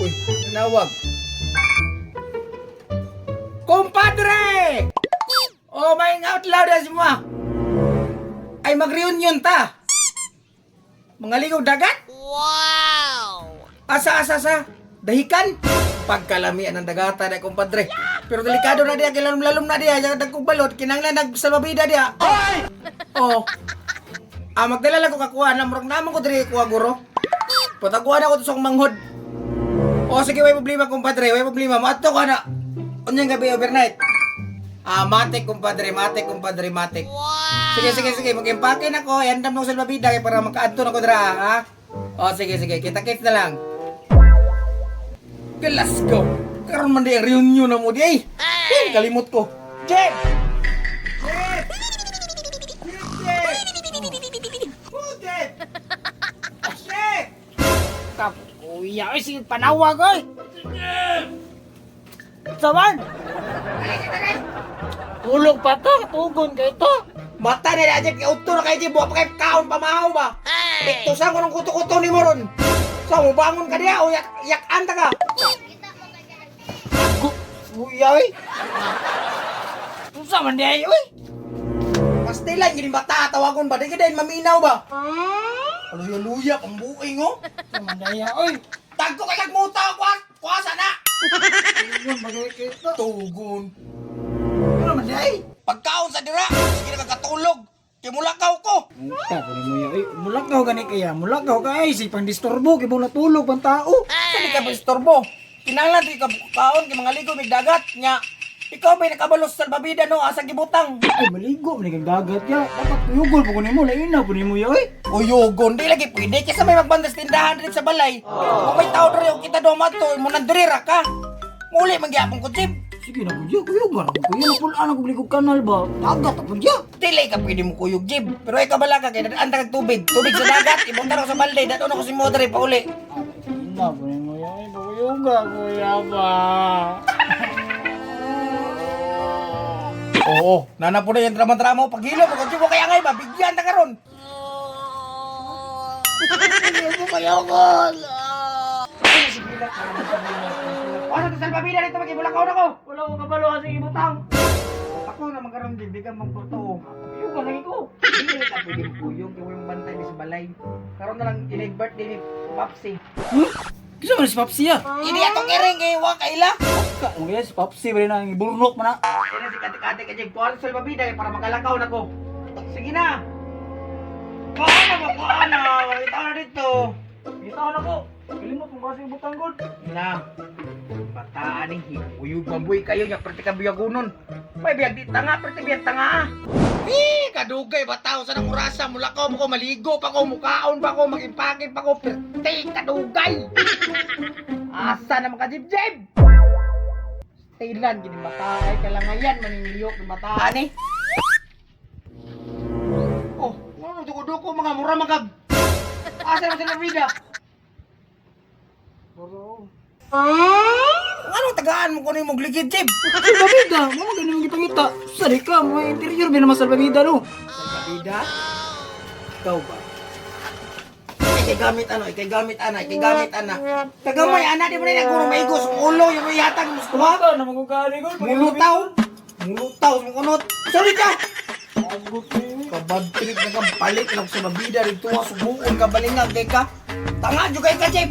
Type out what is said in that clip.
Uy, nawag. Kumpadre! Oh, may out loud as mo. Ay mag-reunion ta. Mga ligaw dagat? Wow! Asa. Dahikan? Pagkalamian ng dagata na kumpadre. Pero delikado na diya, kilalom-lalom na diya. Yung nagkubalot, kinanglan nagsalbabida diya. Ay! Oh. Magdala lang ko kakuha. Namurag naman ko diri kuha guro. Patakuha na ko to sa manghod. Oh, sige, way problema kumpadre. Way problema. Maato ka na. Unyang gabi overnight. Matik kumpadre. Matik. Wow. Sige. Mag-impake na ko. Iandam na ko sa salbabida para makaadto na ko dira, ha? Oh, sige. Kita-kits na lang. Okay, let's go. Karon man di reunion na mo di ay. Kalimot ko. Jeb! Kuya, ay sige panawag oy. Saman. Tulog pa to, tugon kay to. Mata na aja kay utto na kay Jeb, wa pa kay kaon pamahaw ba? Dito sa ko ng kuto-kuto ni moron. Sa mo bangon ka diya o yak anta ka. Kuya oy. Unsa man di ay oy? Pastilan gini bata tawagon ba di ka din maminaw ba? Luya pambuing oh. Mandaya oy. Tagko kay nagmuta kuasa na. Tugon bagay kay to. Tugon. Ano man di ay? Pagkaon sa dira, sige na katulog. Kay mulakaw ko. Muta ko mo ya oy. Mulakaw gani kaya, mulakaw ka ay si pang disturbo kay bulat tulog pang tao. Sali ka istorbo. Kinahanglan di ka kaon kay mga ligo mig dagat nya. Ikaw ba'y nakabalos sa babida no asa gibutang. Ay maligo man kang dagat ya. Dapat tuyugol po nimo lain na po nimo ya oy. Uyogon di lagi pwede kasi may magbandas tindahan dito sa balay. Kung may tao diri o kita do mato mo nandrira ka. Muli mangyapon ko Jeb. Sige na po, kuyugan ako. Kuya na pulaan ako likod kanal ba? Dagat ako dyan. Dili ka pwede mo kuyog Jeb. Pero ikaw bala ka kay dadaan kag tubig. Tubig sa dagat ibuntar ko sa balde dadon ako si Modre pa uli. Ina po nimo yan. Kuyugan kuya ba? Oo, nana po na yung drama-drama mo. Paghilo, pagkakit mo kaya ngay, mabigyan na karon. Hindi po kuyugan. Ano to salbabida dito, magibulakaw na ko. Wala ko kabalo kasi ibutang. Ako na magkaroon din, bigang magporto. Kuyugan lagi ko. Hindi ka pwede magkuyog, yung yung bantay ni sa balay. Karoon na lang, in-birthday ni Papsi. Gusto mo na si Papsi ya? Hindi atong kiring, eh, wak kaila. Kung yan si Papsi, bali na ang iburnok man na. Kaya si kati-kati ka dyan, kuha sa salbabida, para makalakaw na ko. Sige na. Kuha na. Ito na dito. Kita na ko. Kalimot mo kasi ibutang god. Na, bataan ni uyog mabuhay kayo niya, perti ka biyagunon. May biyag di tanga, perti biyag tanga ah. Kadugay, bataw sa nang urasa, mulakaw mo ko, maligo pa ko, mukaon pa ko, mag-impake pa ko, perti, kadugay. Asa naman ka, Jib-Jib? Staylan, gini matay ka lang ngayon, maniniliyok ng bataan eh. Oh, ano, duko-duko, mga mura magag. Asa naman sila vida? Ano tagaan mo ko na yung magligid, Jib? Salbabida, mo ganun yung ipangita. Sari ka, mga interior, bin naman salbabida no. Salbabida? Ikaw ba? Ikay gamit ana. Kagamay ana, di mo na nagkurong maigos. Ulo, yung may yatag, gusto ba? Baka na magkakali ko. Mulutaw, sumunod. Sorry ka! Agot eh. Kabag trip na kang palit lang sa babida rito, subuon ka balingag, kay ka. Tanga, jugay ka, Jib!